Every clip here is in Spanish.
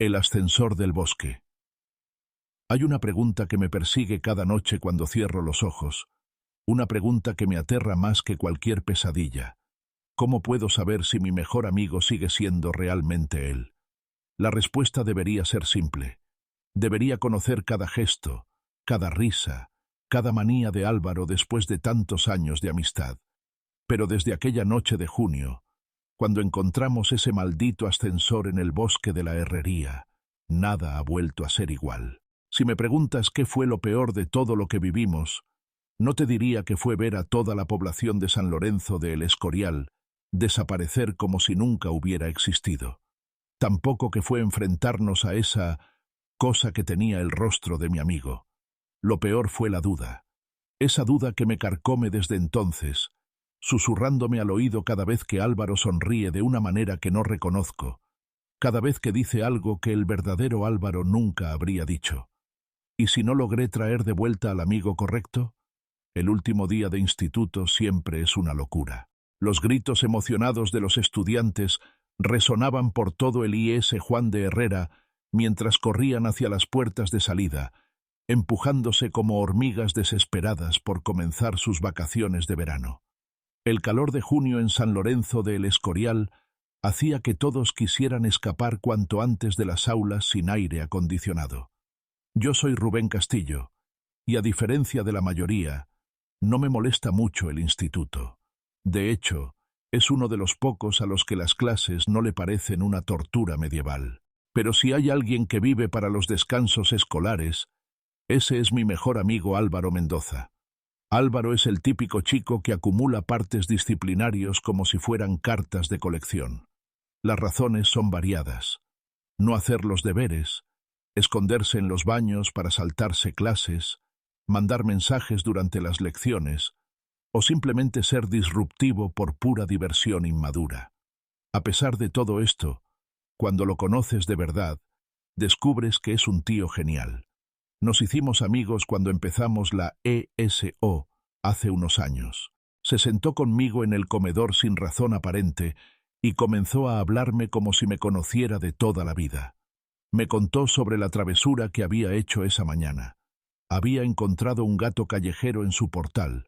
El ascensor del bosque. Hay una pregunta que me persigue cada noche cuando cierro los ojos, una pregunta que me aterra más que cualquier pesadilla. ¿Cómo puedo saber si mi mejor amigo sigue siendo realmente él? La respuesta debería ser simple. Debería conocer cada gesto, cada risa, cada manía de Álvaro después de tantos años de amistad. Pero desde aquella noche de junio, cuando encontramos ese maldito ascensor en el bosque de la Herrería, nada ha vuelto a ser igual. Si me preguntas qué fue lo peor de todo lo que vivimos, no te diría que fue ver a toda la población de San Lorenzo de El Escorial desaparecer como si nunca hubiera existido. Tampoco que fue enfrentarnos a esa cosa que tenía el rostro de mi amigo. Lo peor fue la duda. Esa duda que me carcome desde entonces, susurrándome al oído cada vez que Álvaro sonríe de una manera que no reconozco, cada vez que dice algo que el verdadero Álvaro nunca habría dicho. ¿Y si no logré traer de vuelta al amigo correcto? El último día de instituto siempre es una locura. Los gritos emocionados de los estudiantes resonaban por todo el IS Juan de Herrera mientras corrían hacia las puertas de salida, empujándose como hormigas desesperadas por comenzar sus vacaciones de verano. El calor de junio en San Lorenzo de El Escorial hacía que todos quisieran escapar cuanto antes de las aulas sin aire acondicionado. Yo soy Rubén Castillo, y a diferencia de la mayoría, no me molesta mucho el instituto. De hecho, es uno de los pocos a los que las clases no le parecen una tortura medieval. Pero si hay alguien que vive para los descansos escolares, ese es mi mejor amigo Álvaro Mendoza. Álvaro es el típico chico que acumula partes disciplinarios como si fueran cartas de colección. Las razones son variadas. No hacer los deberes, esconderse en los baños para saltarse clases, mandar mensajes durante las lecciones, o simplemente ser disruptivo por pura diversión inmadura. A pesar de todo esto, cuando lo conoces de verdad, descubres que es un tío genial. Nos hicimos amigos cuando empezamos la ESO hace unos años. Se sentó conmigo en el comedor sin razón aparente y comenzó a hablarme como si me conociera de toda la vida. Me contó sobre la travesura que había hecho esa mañana. Había encontrado un gato callejero en su portal,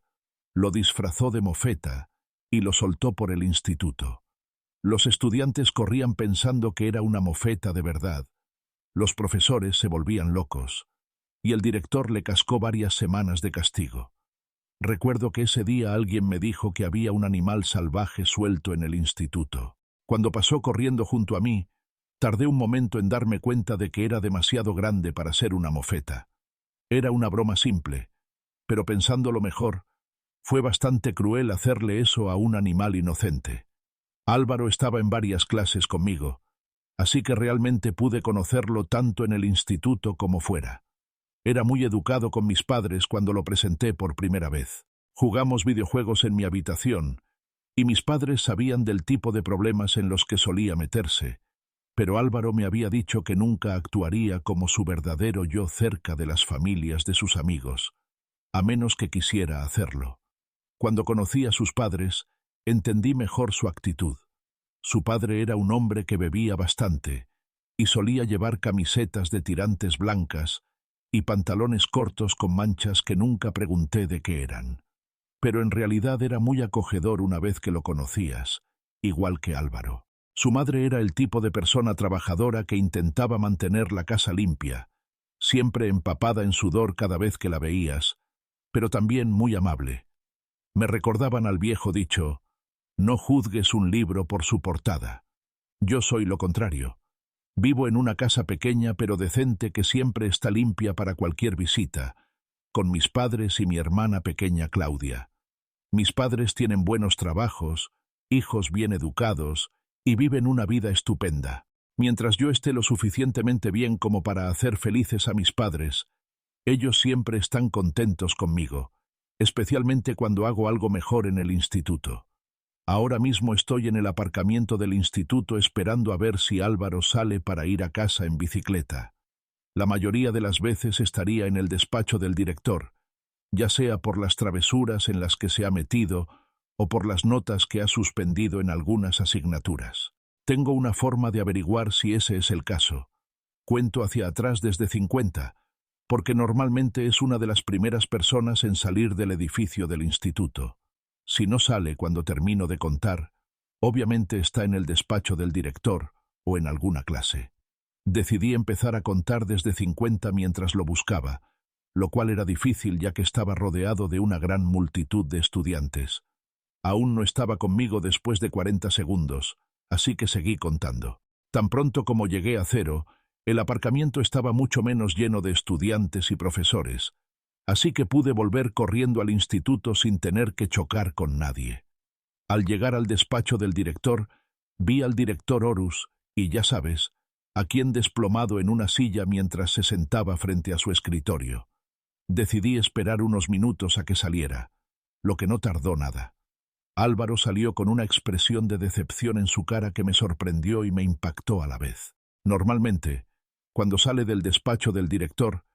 lo disfrazó de mofeta y lo soltó por el instituto. Los estudiantes corrían pensando que era una mofeta de verdad. Los profesores se volvían locos, y el director le cascó varias semanas de castigo. Recuerdo que ese día alguien me dijo que había un animal salvaje suelto en el instituto. Cuando pasó corriendo junto a mí, tardé un momento en darme cuenta de que era demasiado grande para ser una mofeta. Era una broma simple, pero pensándolo mejor, fue bastante cruel hacerle eso a un animal inocente. Álvaro estaba en varias clases conmigo, así que realmente pude conocerlo tanto en el instituto como fuera. Era muy educado con mis padres cuando lo presenté por primera vez. Jugamos videojuegos en mi habitación, y mis padres sabían del tipo de problemas en los que solía meterse, pero Álvaro me había dicho que nunca actuaría como su verdadero yo cerca de las familias de sus amigos, a menos que quisiera hacerlo. Cuando conocí a sus padres, entendí mejor su actitud. Su padre era un hombre que bebía bastante, y solía llevar camisetas de tirantes blancas y pantalones cortos con manchas que nunca pregunté de qué eran. Pero en realidad era muy acogedor una vez que lo conocías, igual que Álvaro. Su madre era el tipo de persona trabajadora que intentaba mantener la casa limpia, siempre empapada en sudor cada vez que la veías, pero también muy amable. Me recordaban al viejo dicho, no juzgues un libro por su portada. Yo soy lo contrario. Vivo en una casa pequeña pero decente que siempre está limpia para cualquier visita, con mis padres y mi hermana pequeña Claudia. Mis padres tienen buenos trabajos, hijos bien educados y viven una vida estupenda. Mientras yo esté lo suficientemente bien como para hacer felices a mis padres, ellos siempre están contentos conmigo, especialmente cuando hago algo mejor en el instituto. Ahora mismo estoy en el aparcamiento del instituto esperando a ver si Álvaro sale para ir a casa en bicicleta. La mayoría de las veces estaría en el despacho del director, ya sea por las travesuras en las que se ha metido o por las notas que ha suspendido en algunas asignaturas. Tengo una forma de averiguar si ese es el caso. Cuento hacia atrás desde 50, porque normalmente es una de las primeras personas en salir del edificio del instituto. Si no sale cuando termino de contar, obviamente está en el despacho del director o en alguna clase. Decidí empezar a contar desde 50 mientras lo buscaba, lo cual era difícil ya que estaba rodeado de una gran multitud de estudiantes. Aún no estaba conmigo después de 40 segundos, así que seguí contando. Tan pronto como llegué a 0, el aparcamiento estaba mucho menos lleno de estudiantes y profesores, así que pude volver corriendo al instituto sin tener que chocar con nadie. Al llegar al despacho del director, vi al director Horus, y ya sabes, a quien desplomado en una silla mientras se sentaba frente a su escritorio. Decidí esperar unos minutos a que saliera, lo que no tardó nada. Álvaro salió con una expresión de decepción en su cara que me sorprendió y me impactó a la vez. Normalmente, cuando sale del despacho del director,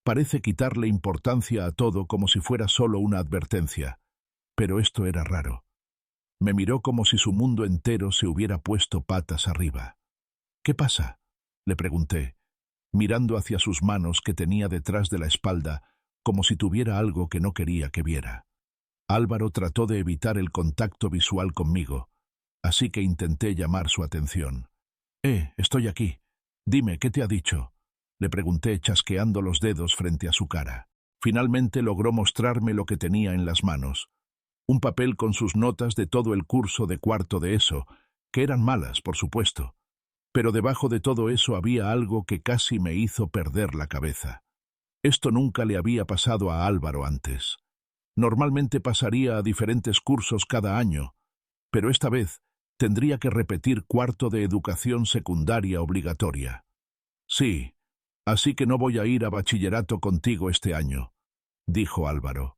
parece quitarle importancia a todo como si fuera solo una advertencia, pero esto era raro. Me miró como si su mundo entero se hubiera puesto patas arriba. «¿Qué pasa?», le pregunté, mirando hacia sus manos que tenía detrás de la espalda, como si tuviera algo que no quería que viera. Álvaro trató de evitar el contacto visual conmigo, así que intenté llamar su atención. Estoy aquí. Dime, ¿qué te ha dicho?», le pregunté chasqueando los dedos frente a su cara. Finalmente logró mostrarme lo que tenía en las manos. Un papel con sus notas de todo el curso de cuarto de ESO, que eran malas, por supuesto. Pero debajo de todo eso había algo que casi me hizo perder la cabeza. Esto nunca le había pasado a Álvaro antes. Normalmente pasaría a diferentes cursos cada año, pero esta vez tendría que repetir cuarto de educación secundaria obligatoria. «Sí, así que no voy a ir a bachillerato contigo este año», dijo Álvaro.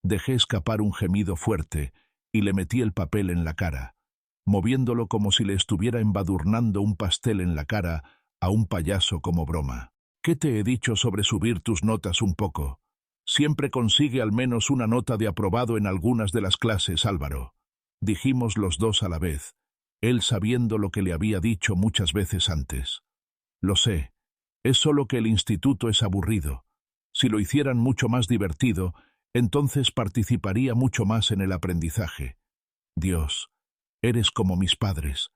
Dejé escapar un gemido fuerte y le metí el papel en la cara, moviéndolo como si le estuviera embadurnando un pastel en la cara a un payaso como broma. «¿Qué te he dicho sobre subir tus notas un poco? Siempre consigue al menos una nota de aprobado en algunas de las clases, Álvaro», dijimos los dos a la vez, él sabiendo lo que le había dicho muchas veces antes. «Lo sé, es solo que el instituto es aburrido. Si lo hicieran mucho más divertido, entonces participaría mucho más en el aprendizaje. Dios, eres como mis padres.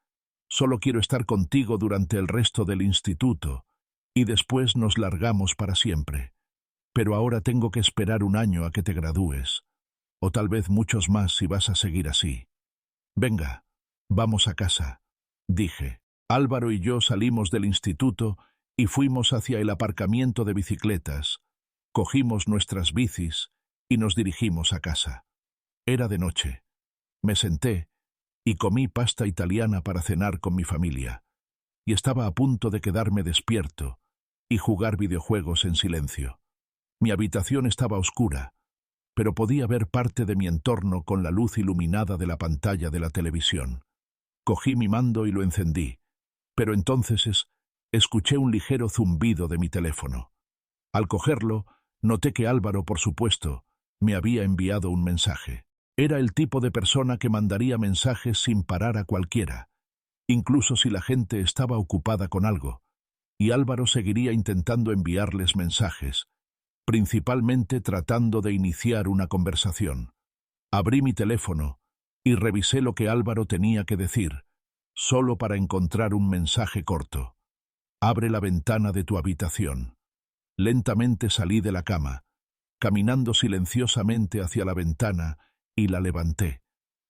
Solo quiero estar contigo durante el resto del instituto, y después nos largamos para siempre. Pero ahora tengo que esperar un año a que te gradúes, o tal vez muchos más si vas a seguir así. Venga, vamos a casa», dije. Álvaro y yo salimos del instituto y fuimos hacia el aparcamiento de bicicletas. Cogimos nuestras bicis y nos dirigimos a casa. Era de noche. Me senté y comí pasta italiana para cenar con mi familia, y estaba a punto de quedarme despierto y jugar videojuegos en silencio. Mi habitación estaba oscura, pero podía ver parte de mi entorno con la luz iluminada de la pantalla de la televisión. Cogí mi mando y lo encendí, pero entonces escuché un ligero zumbido de mi teléfono. Al cogerlo, noté que Álvaro, por supuesto, me había enviado un mensaje. Era el tipo de persona que mandaría mensajes sin parar a cualquiera, incluso si la gente estaba ocupada con algo, y Álvaro seguiría intentando enviarles mensajes, principalmente tratando de iniciar una conversación. Abrí mi teléfono y revisé lo que Álvaro tenía que decir, solo para encontrar un mensaje corto. «Abre la ventana de tu habitación». Lentamente salí de la cama, caminando silenciosamente hacia la ventana, y la levanté,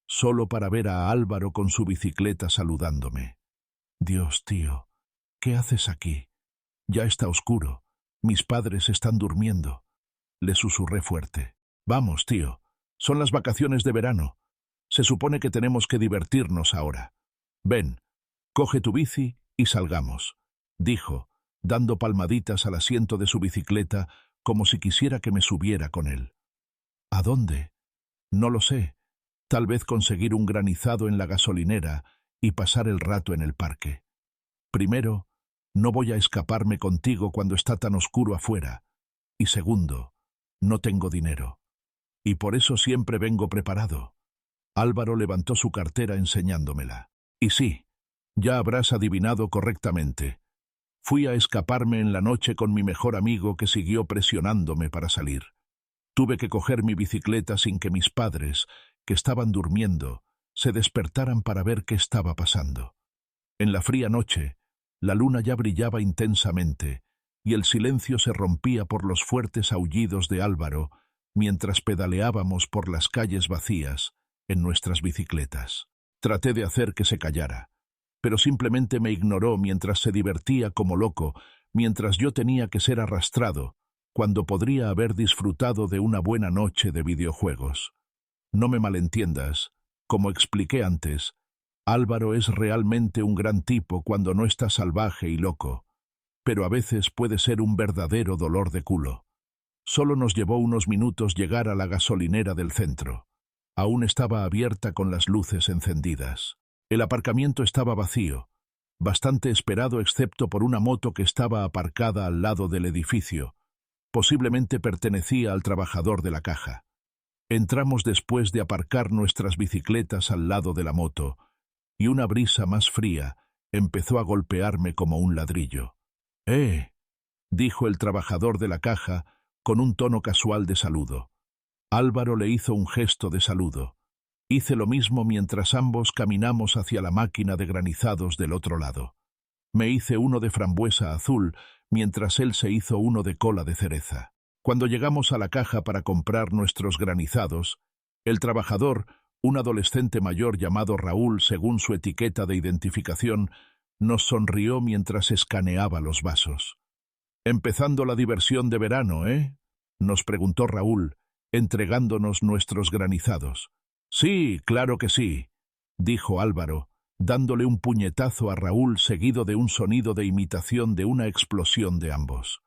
solo para ver a Álvaro con su bicicleta saludándome. «Dios, tío, ¿qué haces aquí? Ya está oscuro. Mis padres están durmiendo», le susurré fuerte. «Vamos, tío, son las vacaciones de verano. Se supone que tenemos que divertirnos ahora. Ven, coge tu bici y salgamos», dijo, dando palmaditas al asiento de su bicicleta como si quisiera que me subiera con él. «¿A dónde?» «No lo sé. Tal vez conseguir un granizado en la gasolinera y pasar el rato en el parque. Primero, no voy a escaparme contigo cuando está tan oscuro afuera. Y segundo, no tengo dinero. Y por eso siempre vengo preparado». Álvaro levantó su cartera enseñándomela. «Y sí, ya habrás adivinado correctamente. Fui a escaparme en la noche con mi mejor amigo que siguió presionándome para salir. Tuve que coger mi bicicleta sin que mis padres, que estaban durmiendo, se despertaran para ver qué estaba pasando. En la fría noche, la luna ya brillaba intensamente, y el silencio se rompía por los fuertes aullidos de Álvaro mientras pedaleábamos por las calles vacías en nuestras bicicletas. Traté de hacer que se callara, pero simplemente me ignoró mientras se divertía como loco, mientras yo tenía que ser arrastrado, cuando podría haber disfrutado de una buena noche de videojuegos. No me malentiendas, como expliqué antes, Álvaro es realmente un gran tipo cuando no está salvaje y loco, pero a veces puede ser un verdadero dolor de culo. Solo nos llevó unos minutos llegar a la gasolinera del centro. Aún estaba abierta con las luces encendidas. El aparcamiento estaba vacío, bastante esperado excepto por una moto que estaba aparcada al lado del edificio. Posiblemente pertenecía al trabajador de la caja. Entramos después de aparcar nuestras bicicletas al lado de la moto, y una brisa más fría empezó a golpearme como un ladrillo. Dijo el trabajador de la caja con un tono casual de saludo. Álvaro le hizo un gesto de saludo. Hice lo mismo mientras ambos caminamos hacia la máquina de granizados del otro lado. Me hice uno de frambuesa azul, mientras él se hizo uno de cola de cereza. Cuando llegamos a la caja para comprar nuestros granizados, el trabajador, un adolescente mayor llamado Raúl según su etiqueta de identificación, nos sonrió mientras escaneaba los vasos. «Empezando la diversión de verano, ¿eh?», nos preguntó Raúl, entregándonos nuestros granizados. «Sí, claro que sí», dijo Álvaro, dándole un puñetazo a Raúl seguido de un sonido de imitación de una explosión de ambos.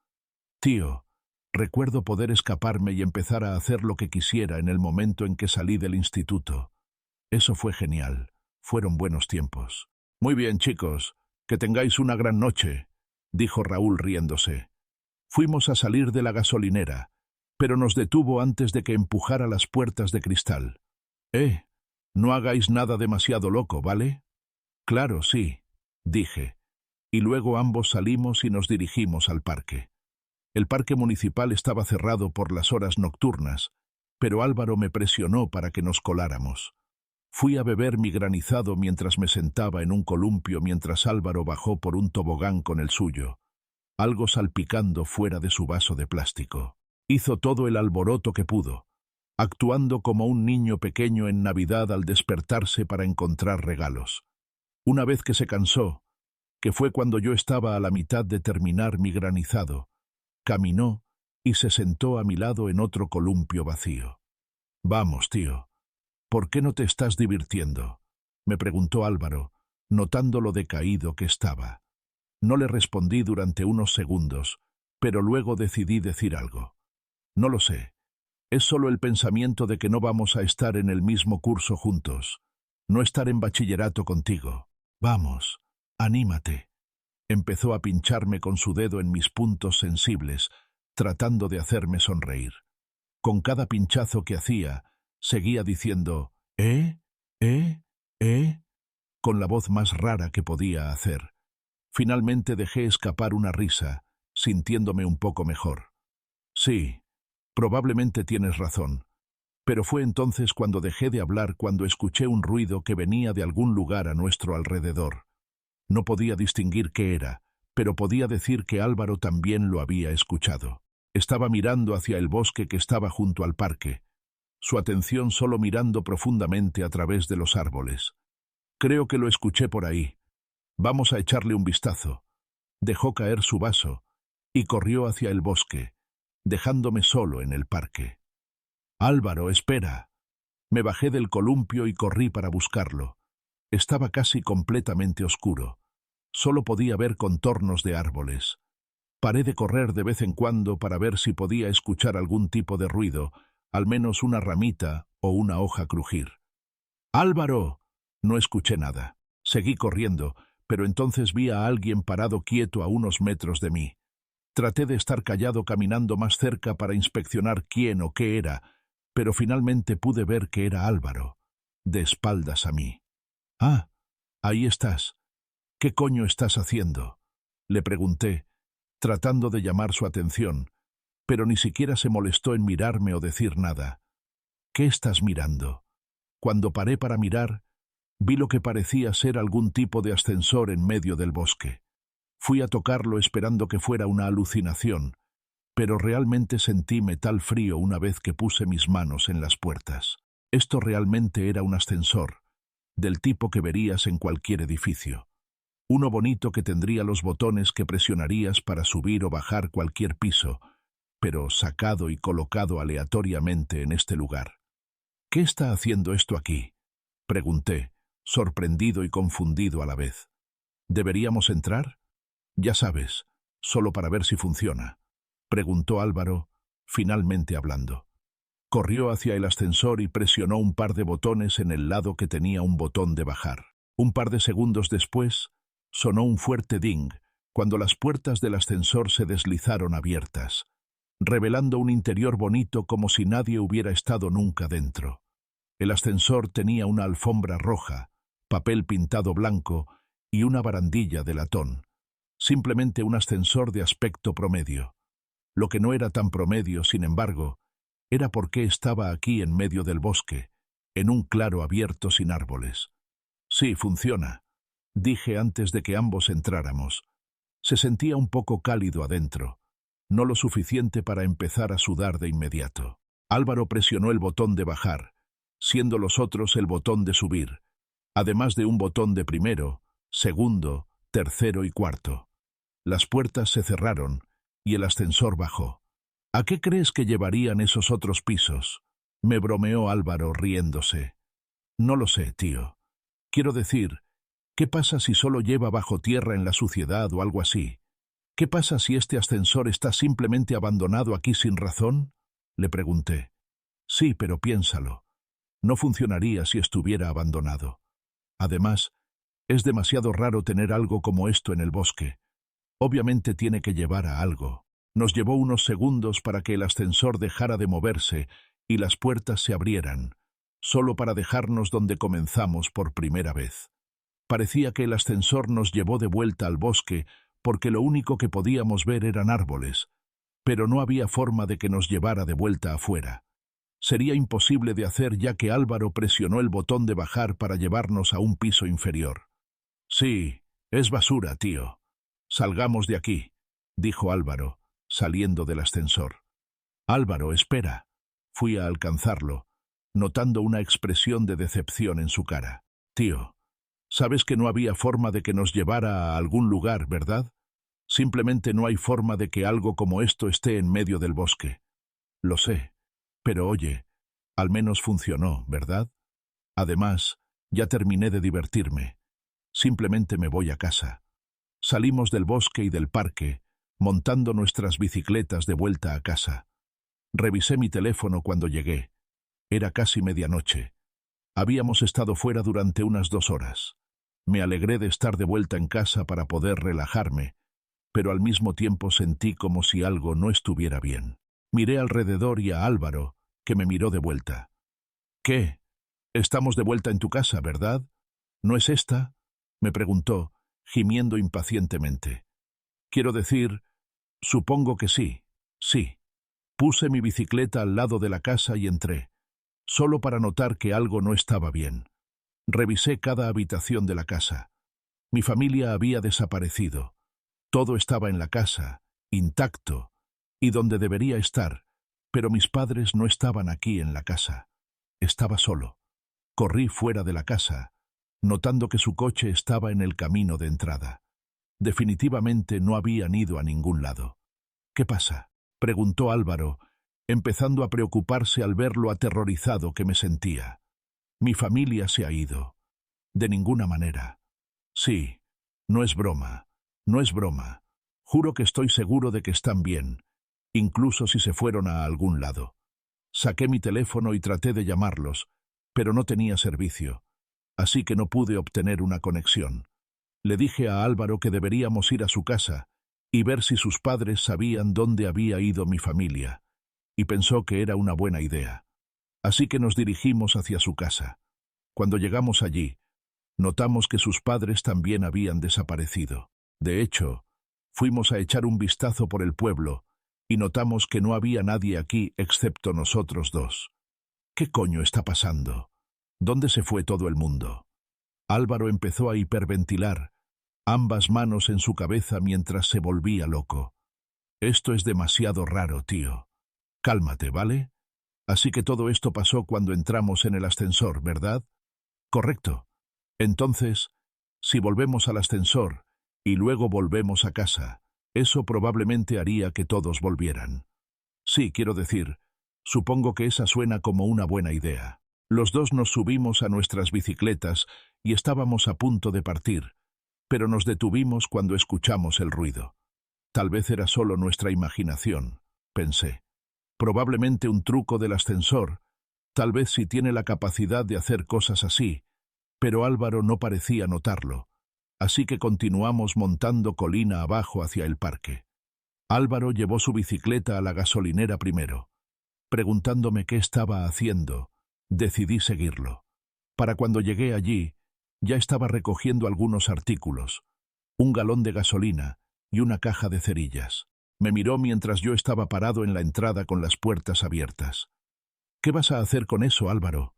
«Tío, recuerdo poder escaparme y empezar a hacer lo que quisiera en el momento en que salí del instituto. Eso fue genial. Fueron buenos tiempos». «Muy bien, chicos, que tengáis una gran noche», dijo Raúl riéndose. Fuimos a salir de la gasolinera, pero nos detuvo antes de que empujara las puertas de cristal. No hagáis nada demasiado loco, ¿vale? Claro, sí, dije, y luego ambos salimos y nos dirigimos al parque. El parque municipal estaba cerrado por las horas nocturnas, pero Álvaro me presionó para que nos coláramos. Fui a beber mi granizado mientras me sentaba en un columpio mientras Álvaro bajó por un tobogán con el suyo, algo salpicando fuera de su vaso de plástico. Hizo todo el alboroto que pudo, actuando como un niño pequeño en Navidad al despertarse para encontrar regalos. Una vez que se cansó, que fue cuando yo estaba a la mitad de terminar mi granizado, caminó y se sentó a mi lado en otro columpio vacío. «Vamos, tío, ¿por qué no te estás divirtiendo?», me preguntó Álvaro, notando lo decaído que estaba. No le respondí durante unos segundos, pero luego decidí decir algo. «No lo sé. Es solo el pensamiento de que no vamos a estar en el mismo curso juntos, no estar en bachillerato contigo. Vamos, anímate». Empezó a pincharme con su dedo en mis puntos sensibles, tratando de hacerme sonreír. Con cada pinchazo que hacía, seguía diciendo con la voz más rara que podía hacer. Finalmente dejé escapar una risa, sintiéndome un poco mejor. «Sí, probablemente tienes razón, pero fue entonces cuando dejé de hablar cuando escuché un ruido que venía de algún lugar a nuestro alrededor. No podía distinguir qué era, pero podía decir que Álvaro también lo había escuchado. Estaba mirando hacia el bosque que estaba junto al parque, su atención solo mirando profundamente a través de los árboles. «Creo que lo escuché por ahí. Vamos a echarle un vistazo». Dejó caer su vaso y corrió hacia el bosque, dejándome solo en el parque. «Álvaro, espera». Me bajé del columpio y corrí para buscarlo. Estaba casi completamente oscuro. Solo podía ver contornos de árboles. Paré de correr de vez en cuando para ver si podía escuchar algún tipo de ruido, al menos una ramita o una hoja crujir. «¡Álvaro!». No escuché nada. Seguí corriendo, pero entonces vi a alguien parado quieto a unos metros de mí. Traté de estar callado caminando más cerca para inspeccionar quién o qué era, pero finalmente pude ver que era Álvaro, de espaldas a mí. «Ah, ahí estás. ¿Qué coño estás haciendo?», Le pregunté, tratando de llamar su atención, pero ni siquiera se molestó en mirarme o decir nada. ¿Qué estás mirando? Cuando paré para mirar, vi lo que parecía ser algún tipo de ascensor en medio del bosque. Fui a tocarlo esperando que fuera una alucinación, pero realmente sentí metal frío una vez que puse mis manos en las puertas. Esto realmente era un ascensor, del tipo que verías en cualquier edificio. Uno bonito que tendría los botones que presionarías para subir o bajar cualquier piso, pero sacado y colocado aleatoriamente en este lugar. ¿Qué está haciendo esto aquí?, pregunté, sorprendido y confundido a la vez. ¿Deberíamos entrar? Ya sabes, solo para ver si funciona, preguntó Álvaro, finalmente hablando. Corrió hacia el ascensor y presionó un par de botones en el lado que tenía un botón de bajar. Un par de segundos después, sonó un fuerte ding cuando las puertas del ascensor se deslizaron abiertas, revelando un interior bonito como si nadie hubiera estado nunca dentro. El ascensor tenía una alfombra roja, papel pintado blanco y una barandilla de latón. Simplemente un ascensor de aspecto promedio. Lo que no era tan promedio, sin embargo, era por qué estaba aquí en medio del bosque, en un claro abierto sin árboles. Sí, funciona, dije antes de que ambos entráramos. Se sentía un poco cálido adentro, no lo suficiente para empezar a sudar de inmediato. Álvaro presionó el botón de bajar, siendo los otros el botón de subir, además de un botón de primero, segundo, tercero y cuarto. Las puertas se cerraron y el ascensor bajó. ¿A qué crees que llevarían esos otros pisos?, me bromeó Álvaro riéndose. No lo sé, tío. Quiero decir, ¿qué pasa si solo lleva bajo tierra en la suciedad o algo así? ¿Qué pasa si este ascensor está simplemente abandonado aquí sin razón?, le pregunté. Sí, pero piénsalo. No funcionaría si estuviera abandonado. Además, es demasiado raro tener algo como esto en el bosque. Obviamente tiene que llevar a algo. Nos llevó unos segundos para que el ascensor dejara de moverse y las puertas se abrieran, solo para dejarnos donde comenzamos por primera vez. Parecía que el ascensor nos llevó de vuelta al bosque porque lo único que podíamos ver eran árboles, pero no había forma de que nos llevara de vuelta afuera. Sería imposible de hacer ya que Álvaro presionó el botón de bajar para llevarnos a un piso inferior. Sí, es basura, tío. Salgamos de aquí, dijo Álvaro, saliendo del ascensor. Álvaro, espera. Fui a alcanzarlo, notando una expresión de decepción en su cara. Tío, sabes que no había forma de que nos llevara a algún lugar, ¿verdad? Simplemente no hay forma de que algo como esto esté en medio del bosque. Lo sé, pero oye, al menos funcionó, ¿verdad? Además, ya terminé de divertirme. Simplemente me voy a casa. Salimos del bosque y del parque, montando nuestras bicicletas de vuelta a casa. Revisé mi teléfono cuando llegué. Era casi medianoche. Habíamos estado fuera durante unas 2 horas. Me alegré de estar de vuelta en casa para poder relajarme, pero al mismo tiempo sentí como si algo no estuviera bien. Miré alrededor y a Álvaro, que me miró de vuelta. ¿Qué? Estamos de vuelta en tu casa, ¿verdad? ¿No es esta?, me preguntó, gimiendo impacientemente. Quiero decir, supongo que sí, sí. Puse mi bicicleta al lado de la casa y entré, solo para notar que algo no estaba bien. Revisé cada habitación de la casa. Mi familia había desaparecido. Todo estaba en la casa, intacto, y donde debería estar, pero mis padres no estaban aquí en la casa. Estaba solo. Corrí fuera de la casa, notando que su coche estaba en el camino de entrada. Definitivamente no habían ido a ningún lado. ¿Qué pasa?, preguntó Álvaro, empezando a preocuparse al ver lo aterrorizado que me sentía. Mi familia se ha ido. De ninguna manera. Sí, no es broma, no es broma. Juro que estoy seguro de que están bien, incluso si se fueron a algún lado. Saqué mi teléfono y traté de llamarlos, pero no tenía servicio, así que no pude obtener una conexión. Le dije a Álvaro que deberíamos ir a su casa y ver si sus padres sabían dónde había ido mi familia, y pensó que era una buena idea. Así que nos dirigimos hacia su casa. Cuando llegamos allí, notamos que sus padres también habían desaparecido. De hecho, Fuimos a echar un vistazo por el pueblo y notamos que no había nadie aquí excepto nosotros dos. ¿Qué coño está pasando? ¿Dónde se fue todo el mundo? Álvaro empezó a hiperventilar, ambas manos en su cabeza mientras se volvía loco. Esto es demasiado raro, tío. Cálmate, ¿vale? Así que todo esto pasó cuando entramos en el ascensor, ¿verdad? Correcto. Entonces, si volvemos al ascensor y luego volvemos a casa, eso probablemente haría que todos volvieran. Sí, quiero decir, supongo que esa suena como una buena idea. Los dos nos subimos a nuestras bicicletas y estábamos a punto de partir, pero nos detuvimos cuando escuchamos el ruido. Tal vez era solo nuestra imaginación, pensé. Probablemente un truco del ascensor, tal vez si tiene la capacidad de hacer cosas así, pero Álvaro no parecía notarlo, así que continuamos montando colina abajo hacia el parque. Álvaro llevó su bicicleta a la gasolinera primero. Preguntándome qué estaba haciendo, decidí seguirlo. Para cuando llegué allí, ya estaba recogiendo algunos artículos, un galón de gasolina y una caja de cerillas. Me miró mientras yo estaba parado en la entrada con las puertas abiertas. «¿Qué vas a hacer con eso, Álvaro?»,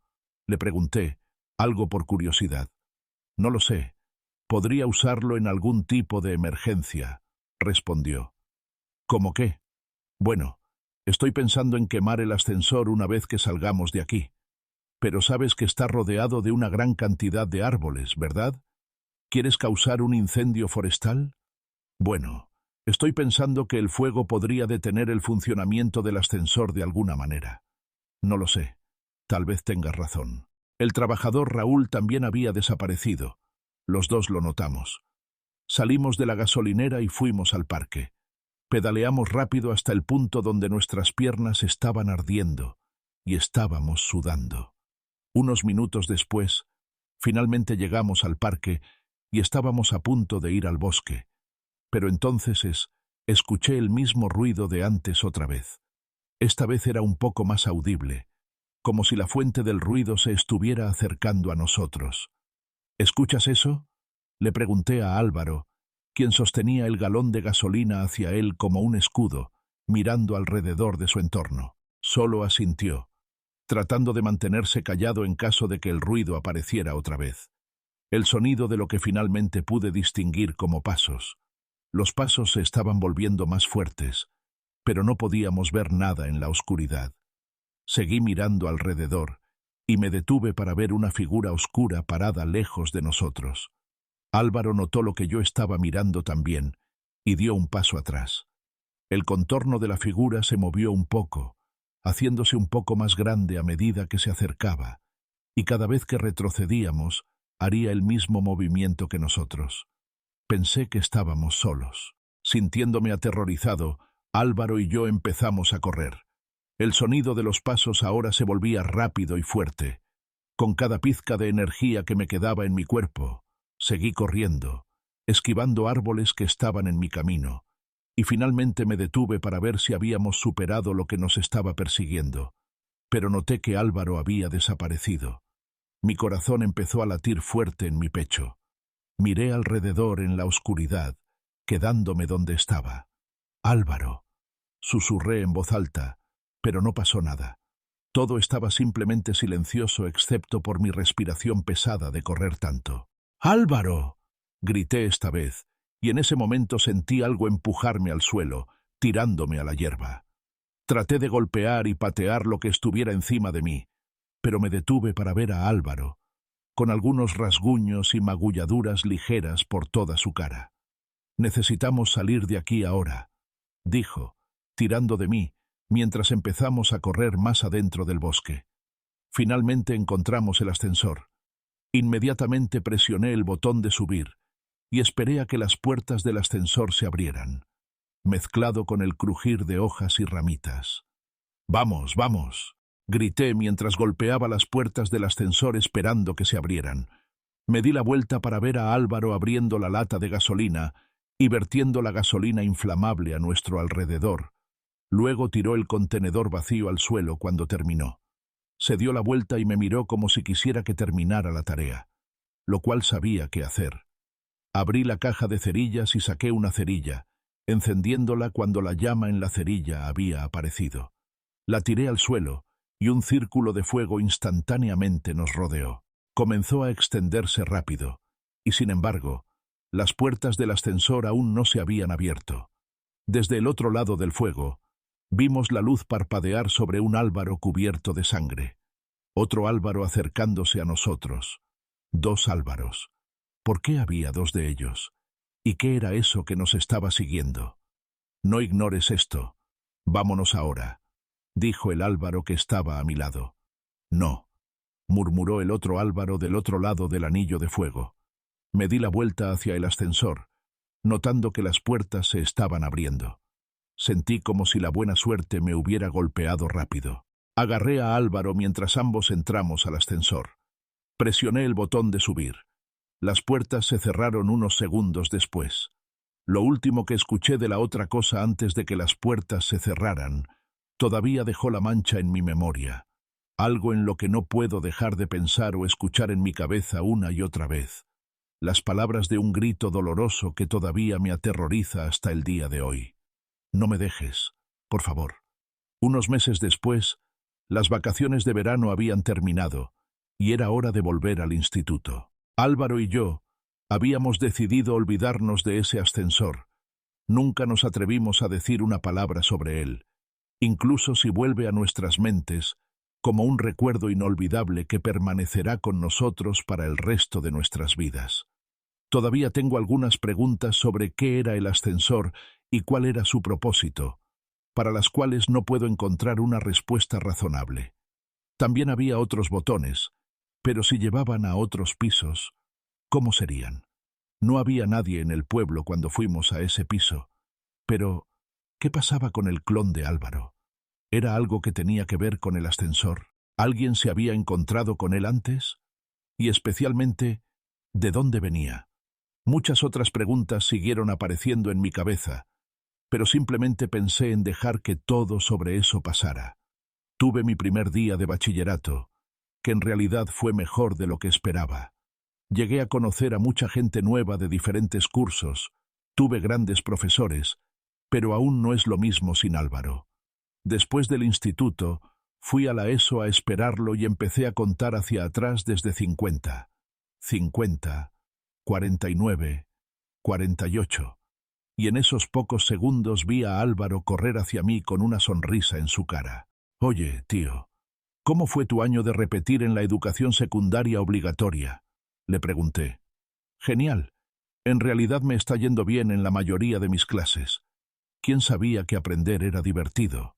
le pregunté, algo por curiosidad. «No lo sé. Podría usarlo en algún tipo de emergencia», respondió. «¿Cómo qué?». «Bueno, estoy pensando en quemar el ascensor una vez que salgamos de aquí. Pero sabes que está rodeado de una gran cantidad de árboles, ¿verdad? ¿Quieres causar un incendio forestal? Bueno, estoy pensando que el fuego podría detener el funcionamiento del ascensor de alguna manera. No lo sé. Tal vez tengas razón». El trabajador Raúl también había desaparecido. Los dos lo notamos. Salimos de la gasolinera y fuimos al parque. Pedaleamos rápido hasta el punto donde nuestras piernas estaban ardiendo y estábamos sudando. Unos minutos después, finalmente llegamos al parque y estábamos a punto de ir al bosque. Pero entonces escuché el mismo ruido de antes otra vez. Esta vez era un poco más audible, como si la fuente del ruido se estuviera acercando a nosotros. «¿Escuchas eso?», le pregunté a Álvaro, quien sostenía el galón de gasolina hacia él como un escudo, mirando alrededor de su entorno. Solo asintió, tratando de mantenerse callado en caso de que el ruido apareciera otra vez. El sonido de lo que finalmente pude distinguir como pasos. Los pasos se estaban volviendo más fuertes, pero no podíamos ver nada en la oscuridad. Seguí mirando alrededor y me detuve para ver una figura oscura parada lejos de nosotros. Álvaro notó lo que yo estaba mirando también y dio un paso atrás. El contorno de la figura se movió un poco, haciéndose un poco más grande a medida que se acercaba, y cada vez que retrocedíamos, haría el mismo movimiento que nosotros. Pensé que estábamos solos. Sintiéndome aterrorizado, Álvaro y yo empezamos a correr. El sonido de los pasos ahora se volvía rápido y fuerte. Con cada pizca de energía que me quedaba en mi cuerpo, seguí corriendo, esquivando árboles que estaban en mi camino, y finalmente me detuve para ver si habíamos superado lo que nos estaba persiguiendo. Pero noté que Álvaro había desaparecido. Mi corazón empezó a latir fuerte en mi pecho. Miré alrededor en la oscuridad, quedándome donde estaba. «Álvaro», susurré en voz alta, pero no pasó nada. Todo estaba simplemente silencioso excepto por mi respiración pesada de correr tanto. «¡Álvaro!», grité esta vez, y en ese momento sentí algo empujarme al suelo, tirándome a la hierba. Traté de golpear y patear lo que estuviera encima de mí, pero me detuve para ver a Álvaro, con algunos rasguños y magulladuras ligeras por toda su cara. «Necesitamos salir de aquí ahora», dijo, tirando de mí, mientras empezamos a correr más adentro del bosque. Finalmente encontramos el ascensor. Inmediatamente presioné el botón de subir y esperé a que las puertas del ascensor se abrieran, mezclado con el crujir de hojas y ramitas. «¡Vamos, vamos!», grité mientras golpeaba las puertas del ascensor esperando que se abrieran. Me di la vuelta para ver a Álvaro abriendo la lata de gasolina y vertiendo la gasolina inflamable a nuestro alrededor. Luego tiró el contenedor vacío al suelo cuando terminó. Se dio la vuelta y me miró como si quisiera que terminara la tarea, lo cual sabía qué hacer. Abrí la caja de cerillas y saqué una cerilla, encendiéndola cuando la llama en la cerilla había aparecido. La tiré al suelo y un círculo de fuego instantáneamente nos rodeó. Comenzó a extenderse rápido, y sin embargo, las puertas del ascensor aún no se habían abierto. Desde el otro lado del fuego, vimos la luz parpadear sobre un Álvaro cubierto de sangre. Otro Álvaro acercándose a nosotros. 2 Álvaros. ¿Por qué había 2 de ellos? ¿Y qué era eso que nos estaba siguiendo? No ignores esto. Vámonos ahora, dijo el Álvaro que estaba a mi lado. No, murmuró el otro Álvaro del otro lado del anillo de fuego. Me di la vuelta hacia el ascensor, notando que las puertas se estaban abriendo. Sentí como si la buena suerte me hubiera golpeado rápido. Agarré a Álvaro mientras ambos entramos al ascensor. Presioné el botón de subir. Las puertas se cerraron unos segundos después. Lo último que escuché de la otra cosa antes de que las puertas se cerraran todavía dejó la mancha en mi memoria, algo en lo que no puedo dejar de pensar o escuchar en mi cabeza una y otra vez. Las palabras de un grito doloroso que todavía me aterroriza hasta el día de hoy. No me dejes, por favor. Unos meses después, las vacaciones de verano habían terminado y era hora de volver al instituto. Álvaro y yo habíamos decidido olvidarnos de ese ascensor. Nunca nos atrevimos a decir una palabra sobre él, incluso si vuelve a nuestras mentes como un recuerdo inolvidable que permanecerá con nosotros para el resto de nuestras vidas. Todavía tengo algunas preguntas sobre qué era el ascensor y cuál era su propósito, para las cuales no puedo encontrar una respuesta razonable. También había otros botones, pero si llevaban a otros pisos, ¿cómo serían? No había nadie en el pueblo cuando fuimos a ese piso, pero ¿qué pasaba con el clon de Álvaro? ¿Era algo que tenía que ver con el ascensor? ¿Alguien se había encontrado con él antes? Y especialmente, ¿de dónde venía? Muchas otras preguntas siguieron apareciendo en mi cabeza, pero simplemente pensé en dejar que todo sobre eso pasara. Tuve mi primer día de bachillerato, que en realidad fue mejor de lo que esperaba. Llegué a conocer a mucha gente nueva de diferentes cursos, tuve grandes profesores, pero aún no es lo mismo sin Álvaro. Después del instituto, fui a la ESO a esperarlo y empecé a contar hacia atrás desde 50, 49, 48, y en esos pocos segundos vi a Álvaro correr hacia mí con una sonrisa en su cara. Oye, tío, ¿cómo fue tu año de repetir en la educación secundaria obligatoria? Le pregunté. Genial. En realidad me está yendo bien en la mayoría de mis clases. ¿Quién sabía que aprender era divertido?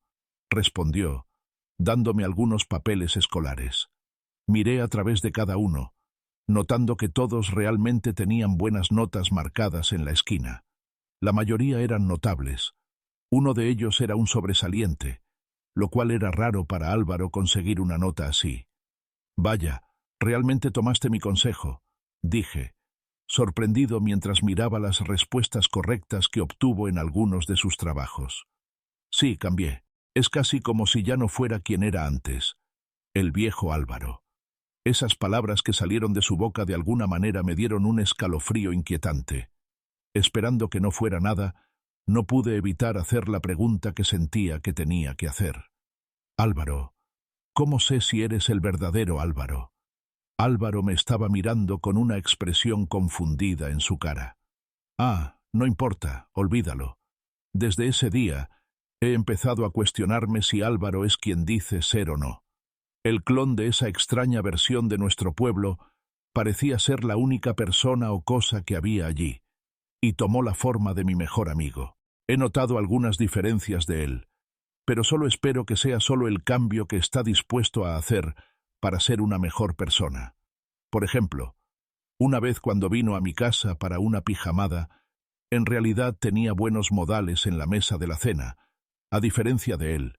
Respondió, dándome algunos papeles escolares. Miré a través de cada uno, notando que todos realmente tenían buenas notas marcadas en la esquina. La mayoría eran notables. Uno de ellos era un sobresaliente, lo cual era raro para Álvaro conseguir una nota así. Vaya, realmente tomaste mi consejo, dije, sorprendido mientras miraba las respuestas correctas que obtuvo en algunos de sus trabajos. Sí, cambié. Es casi como si ya no fuera quien era antes, el viejo Álvaro. Esas palabras que salieron de su boca de alguna manera me dieron un escalofrío inquietante. Esperando que no fuera nada, no pude evitar hacer la pregunta que sentía que tenía que hacer. Álvaro, ¿cómo sé si eres el verdadero Álvaro? Álvaro me estaba mirando con una expresión confundida en su cara. Ah, no importa, olvídalo. Desde ese día, he empezado a cuestionarme si Álvaro es quien dice ser o no. El clon de esa extraña versión de nuestro pueblo parecía ser la única persona o cosa que había allí, y tomó la forma de mi mejor amigo. He notado algunas diferencias de él, pero solo espero que sea solo el cambio que está dispuesto a hacer para ser una mejor persona. Por ejemplo, una vez cuando vino a mi casa para una pijamada, en realidad tenía buenos modales en la mesa de la cena, a diferencia de él,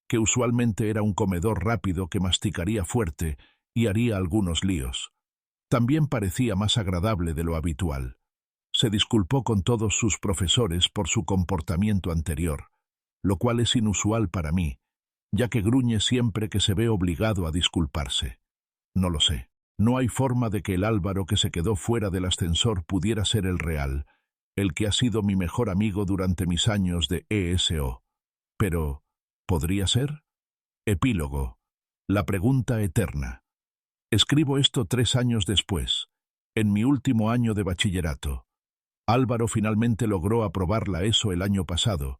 que usualmente era un comedor rápido que masticaría fuerte y haría algunos líos. También parecía más agradable de lo habitual. Se disculpó con todos sus profesores por su comportamiento anterior, lo cual es inusual para mí, ya que gruñe siempre que se ve obligado a disculparse. No lo sé. No hay forma de que el Álvaro que se quedó fuera del ascensor pudiera ser el real, el que ha sido mi mejor amigo durante mis años de ESO. Pero, ¿podría ser? Epílogo. La pregunta eterna. Escribo esto 3 años después, en mi último año de bachillerato. Álvaro finalmente logró aprobar la ESO el año pasado,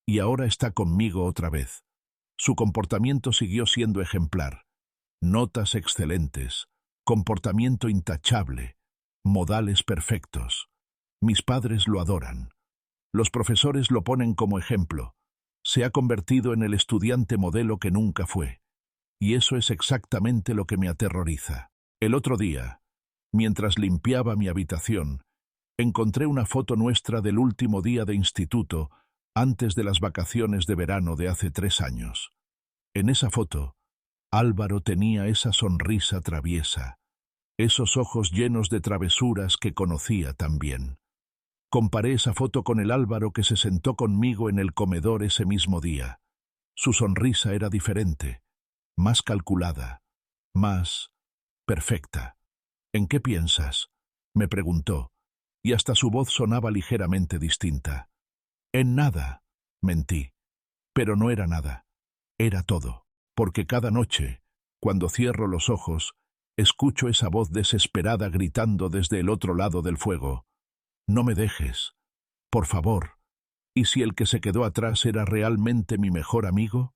y ahora está conmigo otra vez. Su comportamiento siguió siendo ejemplar. Notas excelentes, comportamiento intachable, modales perfectos. Mis padres lo adoran. Los profesores lo ponen como ejemplo. Se ha convertido en el estudiante modelo que nunca fue. Y eso es exactamente lo que me aterroriza. El otro día, mientras limpiaba mi habitación, encontré una foto nuestra del último día de instituto antes de las vacaciones de verano de hace 3 años. En esa foto, Álvaro tenía esa sonrisa traviesa, esos ojos llenos de travesuras que conocía tan bien. Comparé esa foto con el Álvaro que se sentó conmigo en el comedor ese mismo día. Su sonrisa era diferente, más calculada, más perfecta. ¿En qué piensas?, me preguntó, y hasta su voz sonaba ligeramente distinta. En nada, mentí. Pero no era nada. Era todo. Porque cada noche, cuando cierro los ojos, escucho esa voz desesperada gritando desde el otro lado del fuego. No me dejes. Por favor. ¿Y si el que se quedó atrás era realmente mi mejor amigo?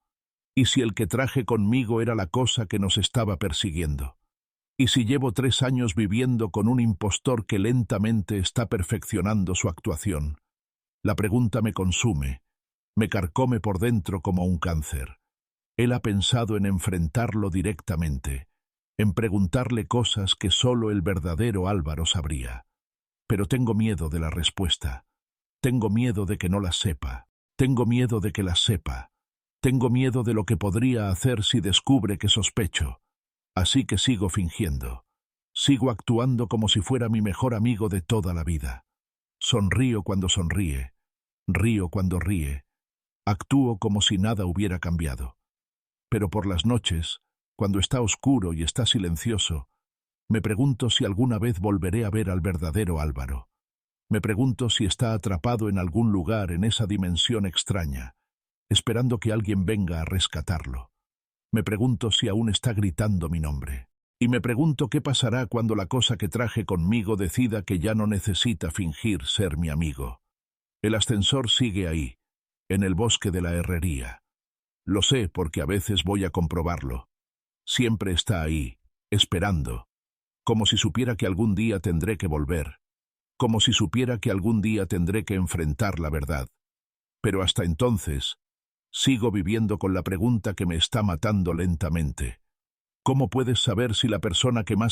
¿Y si el que traje conmigo era la cosa que nos estaba persiguiendo? ¿Y si llevo 3 años viviendo con un impostor que lentamente está perfeccionando su actuación? La pregunta me consume, me carcome por dentro como un cáncer. Él ha pensado en enfrentarlo directamente, en preguntarle cosas que solo el verdadero Álvaro sabría. Pero tengo miedo de la respuesta. Tengo miedo de que no las sepa. Tengo miedo de que las sepa. Tengo miedo de lo que podría hacer si descubre que sospecho. Así que sigo fingiendo. Sigo actuando como si fuera mi mejor amigo de toda la vida. Sonrío cuando sonríe. Río cuando ríe. Actúo como si nada hubiera cambiado. Pero por las noches, cuando está oscuro y está silencioso, me pregunto si alguna vez volveré a ver al verdadero Álvaro. Me pregunto si está atrapado en algún lugar en esa dimensión extraña, esperando que alguien venga a rescatarlo. Me pregunto si aún está gritando mi nombre. Y me pregunto qué pasará cuando la cosa que traje conmigo decida que ya no necesita fingir ser mi amigo. El ascensor sigue ahí, en el bosque de la herrería. Lo sé porque a veces voy a comprobarlo. Siempre está ahí, esperando, como si supiera que algún día tendré que volver, como si supiera que algún día tendré que enfrentar la verdad. Pero hasta entonces, sigo viviendo con la pregunta que me está matando lentamente. ¿Cómo puedes saber si la persona que más